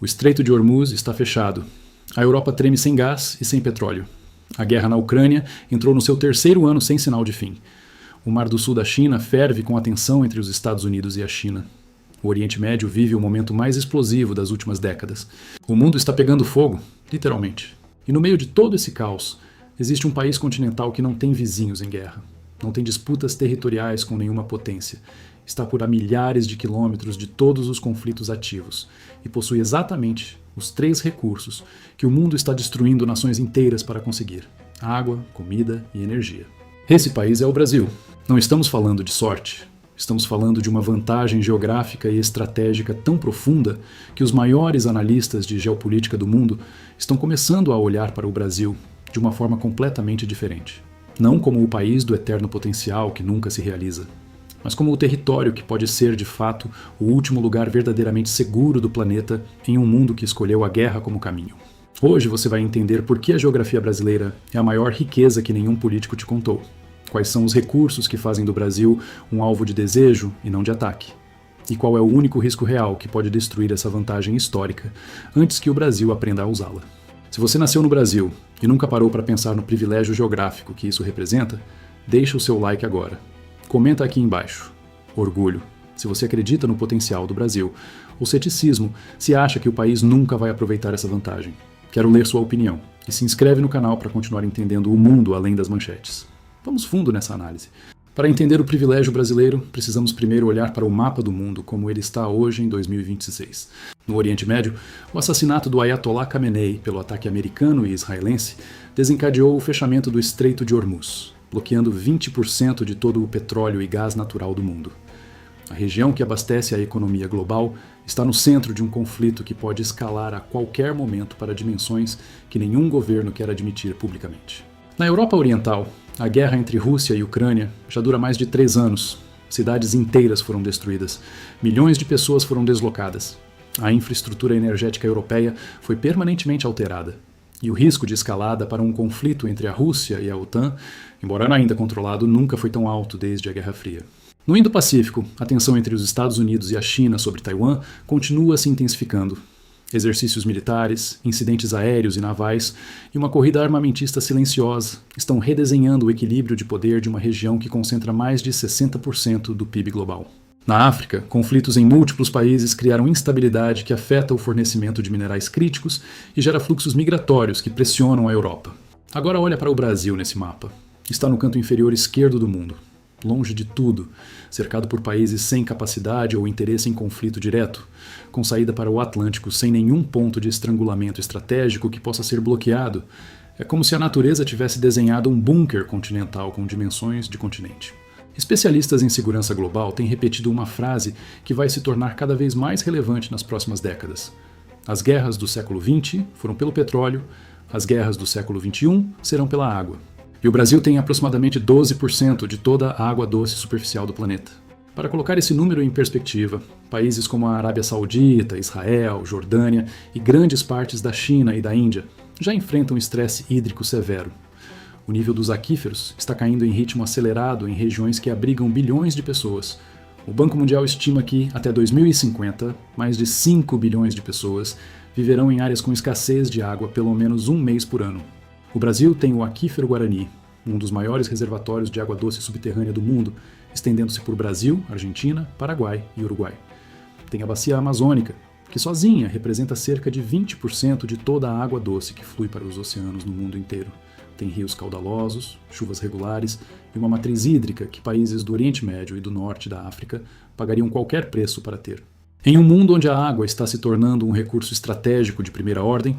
O Estreito de Hormuz está fechado. A Europa treme sem gás e sem petróleo. A guerra na Ucrânia entrou no seu terceiro ano sem sinal de fim. O Mar do Sul da China ferve com a tensão entre os Estados Unidos e a China. O Oriente Médio vive o momento mais explosivo das últimas décadas. O mundo está pegando fogo, literalmente. E no meio de todo esse caos, existe um país continental que não tem vizinhos em guerra. Não tem disputas territoriais com nenhuma potência. Está por a milhares de quilômetros de todos os conflitos ativos. E possui exatamente os 3 recursos que o mundo está destruindo nações inteiras para conseguir: água, comida e energia. Esse país é o Brasil. Não estamos falando de sorte. Estamos falando de uma vantagem geográfica e estratégica tão profunda que os maiores analistas de geopolítica do mundo estão começando a olhar para o Brasil de uma forma completamente diferente. Não como o país do eterno potencial que nunca se realiza, mas como o território que pode ser, de fato, o último lugar verdadeiramente seguro do planeta em um mundo que escolheu a guerra como caminho. Hoje você vai entender por que a geografia brasileira é a maior riqueza que nenhum político te contou. Quais são os recursos que fazem do Brasil um alvo de desejo e não de ataque? E qual é o único risco real que pode destruir essa vantagem histórica antes que o Brasil aprenda a usá-la? Se você nasceu no Brasil e nunca parou para pensar no privilégio geográfico que isso representa, deixa o seu like agora. Comenta aqui embaixo. Orgulho, se você acredita no potencial do Brasil, ou ceticismo, se acha que o país nunca vai aproveitar essa vantagem. Quero ler sua opinião. E se inscreve no canal para continuar entendendo o mundo além das manchetes. Vamos fundo nessa análise. Para entender o privilégio brasileiro, precisamos primeiro olhar para o mapa do mundo como ele está hoje em 2026. No Oriente Médio, o assassinato do Ayatollah Khamenei pelo ataque americano e israelense desencadeou o fechamento do Estreito de Hormuz, bloqueando 20% de todo o petróleo e gás natural do mundo. A região que abastece a economia global está no centro de um conflito que pode escalar a qualquer momento para dimensões que nenhum governo quer admitir publicamente. Na Europa Oriental, a guerra entre Rússia e Ucrânia já dura mais de 3 anos. Cidades inteiras foram destruídas. Milhões de pessoas foram deslocadas. A infraestrutura energética europeia foi permanentemente alterada. E o risco de escalada para um conflito entre a Rússia e a OTAN, embora ainda controlado, nunca foi tão alto desde a Guerra Fria. No Indo-Pacífico, a tensão entre os Estados Unidos e a China sobre Taiwan continua se intensificando. Exercícios militares, incidentes aéreos e navais e uma corrida armamentista silenciosa estão redesenhando o equilíbrio de poder de uma região que concentra mais de 60% do PIB global. Na África, conflitos em múltiplos países criaram instabilidade que afeta o fornecimento de minerais críticos e gera fluxos migratórios que pressionam a Europa. Agora olha para o Brasil nesse mapa. Está no canto inferior esquerdo do mundo, longe de tudo, cercado por países sem capacidade ou interesse em conflito direto, com saída para o Atlântico sem nenhum ponto de estrangulamento estratégico que possa ser bloqueado. É como se a natureza tivesse desenhado um bunker continental com dimensões de continente. Especialistas em segurança global têm repetido uma frase que vai se tornar cada vez mais relevante nas próximas décadas. As guerras do século XX foram pelo petróleo, as guerras do século XXI serão pela água. E o Brasil tem aproximadamente 12% de toda a água doce superficial do planeta. Para colocar esse número em perspectiva, países como a Arábia Saudita, Israel, Jordânia e grandes partes da China e da Índia já enfrentam estresse hídrico severo. O nível dos aquíferos está caindo em ritmo acelerado em regiões que abrigam bilhões de pessoas. O Banco Mundial estima que, até 2050, mais de 5 bilhões de pessoas viverão em áreas com escassez de água pelo menos um mês por ano. O Brasil tem o Aquífero Guarani, um dos maiores reservatórios de água doce subterrânea do mundo, estendendo-se por Brasil, Argentina, Paraguai e Uruguai. Tem a Bacia Amazônica, que sozinha representa cerca de 20% de toda a água doce que flui para os oceanos no mundo inteiro. Tem rios caudalosos, chuvas regulares e uma matriz hídrica que países do Oriente Médio e do Norte da África pagariam qualquer preço para ter. Em um mundo onde a água está se tornando um recurso estratégico de primeira ordem,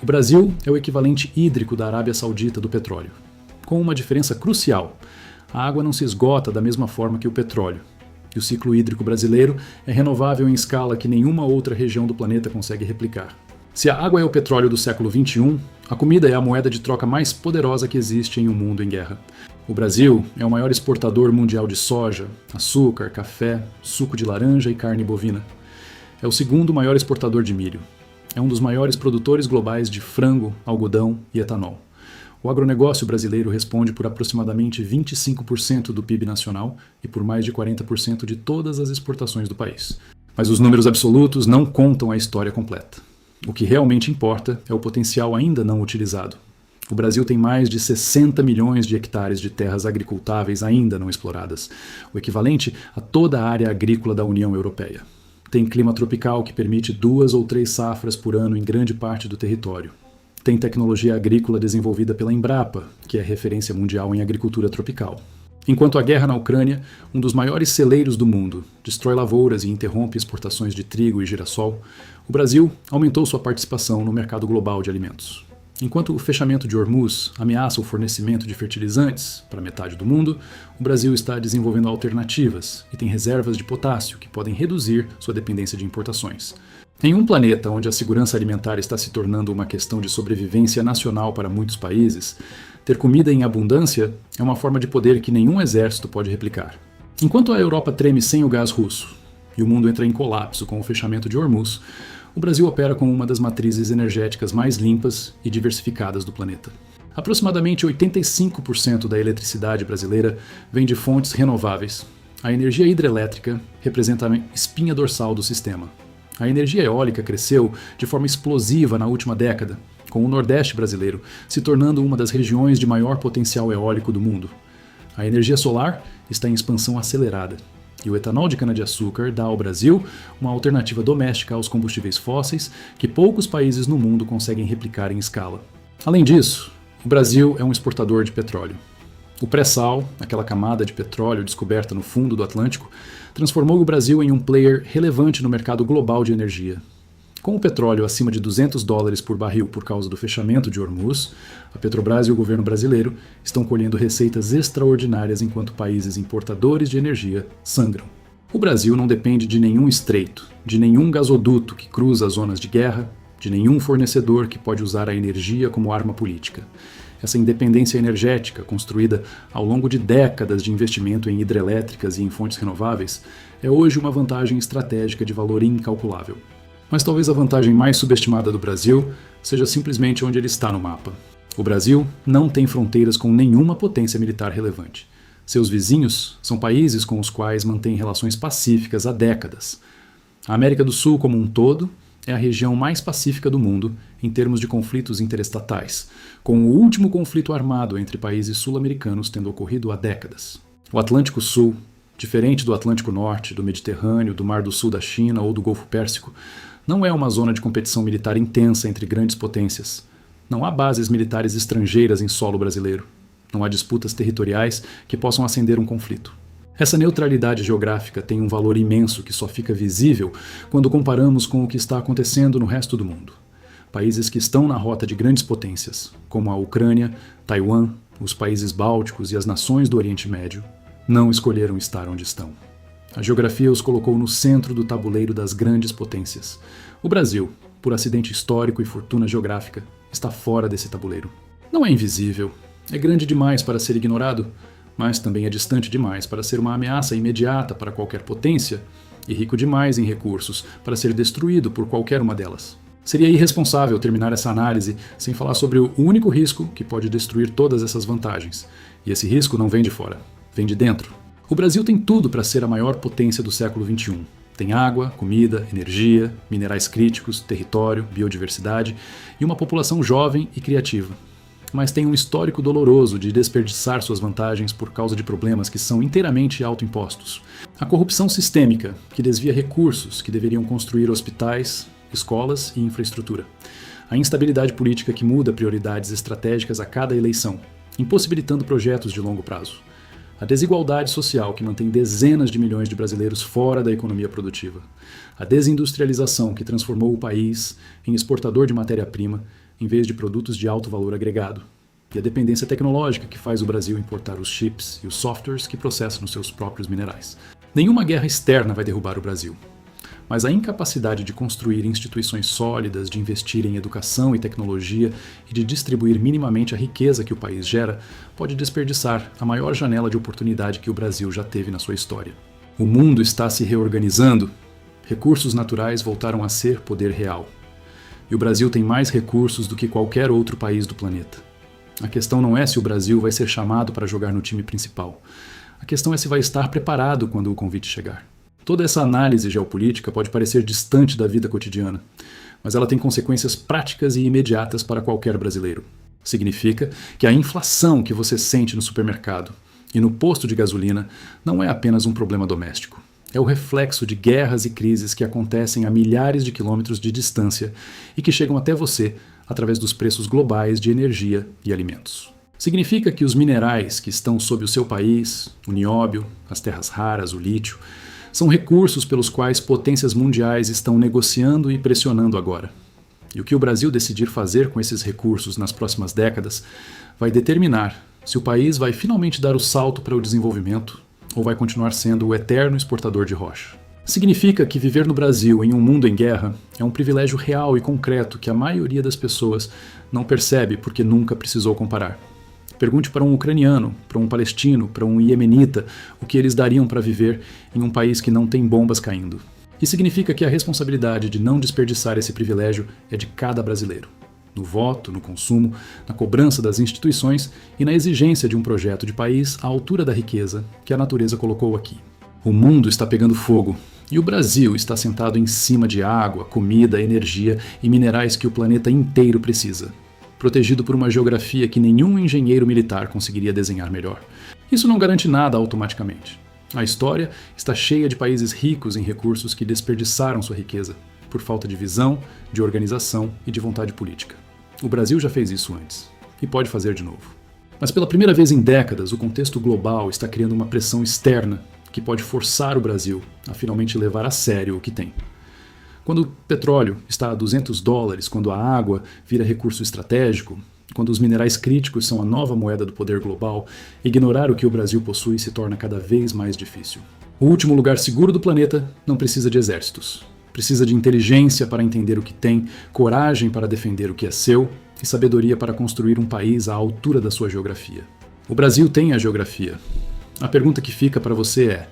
o Brasil é o equivalente hídrico da Arábia Saudita do petróleo. Com uma diferença crucial: a água não se esgota da mesma forma que o petróleo. E o ciclo hídrico brasileiro é renovável em escala que nenhuma outra região do planeta consegue replicar. Se a água é o petróleo do século XXI, a comida é a moeda de troca mais poderosa que existe em um mundo em guerra. O Brasil é o maior exportador mundial de soja, açúcar, café, suco de laranja e carne bovina. É o segundo maior exportador de milho. É um dos maiores produtores globais de frango, algodão e etanol. O agronegócio brasileiro responde por aproximadamente 25% do PIB nacional e por mais de 40% de todas as exportações do país. Mas os números absolutos não contam a história completa. O que realmente importa é o potencial ainda não utilizado. O Brasil tem mais de 60 milhões de hectares de terras agricultáveis ainda não exploradas, o equivalente a toda a área agrícola da União Europeia. Tem clima tropical que permite 2 ou 3 safras por ano em grande parte do território. Tem tecnologia agrícola desenvolvida pela Embrapa, que é referência mundial em agricultura tropical. Enquanto a guerra na Ucrânia, um dos maiores celeiros do mundo, destrói lavouras e interrompe exportações de trigo e girassol, o Brasil aumentou sua participação no mercado global de alimentos. Enquanto o fechamento de Hormuz ameaça o fornecimento de fertilizantes para metade do mundo, o Brasil está desenvolvendo alternativas e tem reservas de potássio que podem reduzir sua dependência de importações. Em um planeta onde a segurança alimentar está se tornando uma questão de sobrevivência nacional para muitos países, ter comida em abundância é uma forma de poder que nenhum exército pode replicar. Enquanto a Europa treme sem o gás russo e o mundo entra em colapso com o fechamento de Hormuz, o Brasil opera com uma das matrizes energéticas mais limpas e diversificadas do planeta. Aproximadamente 85% da eletricidade brasileira vem de fontes renováveis. A energia hidrelétrica representa a espinha dorsal do sistema. A energia eólica cresceu de forma explosiva na última década, com o Nordeste brasileiro se tornando uma das regiões de maior potencial eólico do mundo. A energia solar está em expansão acelerada. E o etanol de cana-de-açúcar dá ao Brasil uma alternativa doméstica aos combustíveis fósseis que poucos países no mundo conseguem replicar em escala. Além disso, o Brasil é um exportador de petróleo. O pré-sal, aquela camada de petróleo descoberta no fundo do Atlântico, transformou o Brasil em um player relevante no mercado global de energia. Com o petróleo acima de $200 por barril por causa do fechamento de Hormuz, a Petrobras e o governo brasileiro estão colhendo receitas extraordinárias enquanto países importadores de energia sangram. O Brasil não depende de nenhum estreito, de nenhum gasoduto que cruza as zonas de guerra, de nenhum fornecedor que pode usar a energia como arma política. Essa independência energética, construída ao longo de décadas de investimento em hidrelétricas e em fontes renováveis, é hoje uma vantagem estratégica de valor incalculável. Mas talvez a vantagem mais subestimada do Brasil seja simplesmente onde ele está no mapa. O Brasil não tem fronteiras com nenhuma potência militar relevante. Seus vizinhos são países com os quais mantém relações pacíficas há décadas. A América do Sul como um todo é a região mais pacífica do mundo em termos de conflitos interestatais, com o último conflito armado entre países sul-americanos tendo ocorrido há décadas. O Atlântico Sul, diferente do Atlântico Norte, do Mediterrâneo, do Mar do Sul da China ou do Golfo Pérsico, não é uma zona de competição militar intensa entre grandes potências. Não há bases militares estrangeiras em solo brasileiro. Não há disputas territoriais que possam acender um conflito. Essa neutralidade geográfica tem um valor imenso que só fica visível quando comparamos com o que está acontecendo no resto do mundo. Países que estão na rota de grandes potências, como a Ucrânia, Taiwan, os países bálticos e as nações do Oriente Médio, não escolheram estar onde estão. A geografia os colocou no centro do tabuleiro das grandes potências. O Brasil, por acidente histórico e fortuna geográfica, está fora desse tabuleiro. Não é invisível, é grande demais para ser ignorado, mas também é distante demais para ser uma ameaça imediata para qualquer potência e rico demais em recursos para ser destruído por qualquer uma delas. Seria irresponsável terminar essa análise sem falar sobre o único risco que pode destruir todas essas vantagens. E esse risco não vem de fora, vem de dentro. O Brasil tem tudo para ser a maior potência do século XXI. Tem água, comida, energia, minerais críticos, território, biodiversidade e uma população jovem e criativa. Mas tem um histórico doloroso de desperdiçar suas vantagens por causa de problemas que são inteiramente autoimpostos. A corrupção sistêmica, que desvia recursos que deveriam construir hospitais, escolas e infraestrutura. A instabilidade política que muda prioridades estratégicas a cada eleição, impossibilitando projetos de longo prazo. A desigualdade social que mantém dezenas de milhões de brasileiros fora da economia produtiva. A desindustrialização que transformou o país em exportador de matéria-prima em vez de produtos de alto valor agregado. E a dependência tecnológica que faz o Brasil importar os chips e os softwares que processam os seus próprios minerais. Nenhuma guerra externa vai derrubar o Brasil. Mas a incapacidade de construir instituições sólidas, de investir em educação e tecnologia e de distribuir minimamente a riqueza que o país gera, pode desperdiçar a maior janela de oportunidade que o Brasil já teve na sua história. O mundo está se reorganizando, recursos naturais voltaram a ser poder real. E o Brasil tem mais recursos do que qualquer outro país do planeta. A questão não é se o Brasil vai ser chamado para jogar no time principal. A questão é se vai estar preparado quando o convite chegar. Toda essa análise geopolítica pode parecer distante da vida cotidiana, mas ela tem consequências práticas e imediatas para qualquer brasileiro. Significa que a inflação que você sente no supermercado e no posto de gasolina não é apenas um problema doméstico. É o reflexo de guerras e crises que acontecem a milhares de quilômetros de distância e que chegam até você através dos preços globais de energia e alimentos. Significa que os minerais que estão sob o seu país, o nióbio, as terras raras, o lítio, são recursos pelos quais potências mundiais estão negociando e pressionando agora. E o que o Brasil decidir fazer com esses recursos nas próximas décadas vai determinar se o país vai finalmente dar o salto para o desenvolvimento ou vai continuar sendo o eterno exportador de rocha. Significa que viver no Brasil em um mundo em guerra é um privilégio real e concreto que a maioria das pessoas não percebe porque nunca precisou comparar. Pergunte para um ucraniano, para um palestino, para um iemenita o que eles dariam para viver em um país que não tem bombas caindo. E significa que a responsabilidade de não desperdiçar esse privilégio é de cada brasileiro. No voto, no consumo, na cobrança das instituições e na exigência de um projeto de país à altura da riqueza que a natureza colocou aqui. O mundo está pegando fogo e o Brasil está sentado em cima de água, comida, energia e minerais que o planeta inteiro precisa, protegido por uma geografia que nenhum engenheiro militar conseguiria desenhar melhor. Isso não garante nada automaticamente. A história está cheia de países ricos em recursos que desperdiçaram sua riqueza, por falta de visão, de organização e de vontade política. O Brasil já fez isso antes, e pode fazer de novo. Mas pela primeira vez em décadas, o contexto global está criando uma pressão externa que pode forçar o Brasil a finalmente levar a sério o que tem. Quando o petróleo está a $200, quando a água vira recurso estratégico, quando os minerais críticos são a nova moeda do poder global, ignorar o que o Brasil possui se torna cada vez mais difícil. O último lugar seguro do planeta não precisa de exércitos. Precisa de inteligência para entender o que tem, coragem para defender o que é seu e sabedoria para construir um país à altura da sua geografia. O Brasil tem a geografia. A pergunta que fica para você é: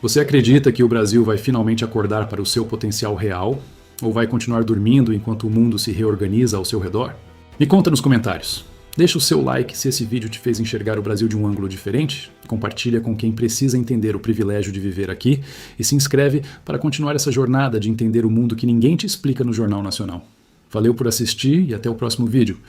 você acredita que o Brasil vai finalmente acordar para o seu potencial real? Ou vai continuar dormindo enquanto o mundo se reorganiza ao seu redor? Me conta nos comentários. Deixa o seu like se esse vídeo te fez enxergar o Brasil de um ângulo diferente, compartilha com quem precisa entender o privilégio de viver aqui e se inscreve para continuar essa jornada de entender o mundo que ninguém te explica no Jornal Nacional. Valeu por assistir e até o próximo vídeo.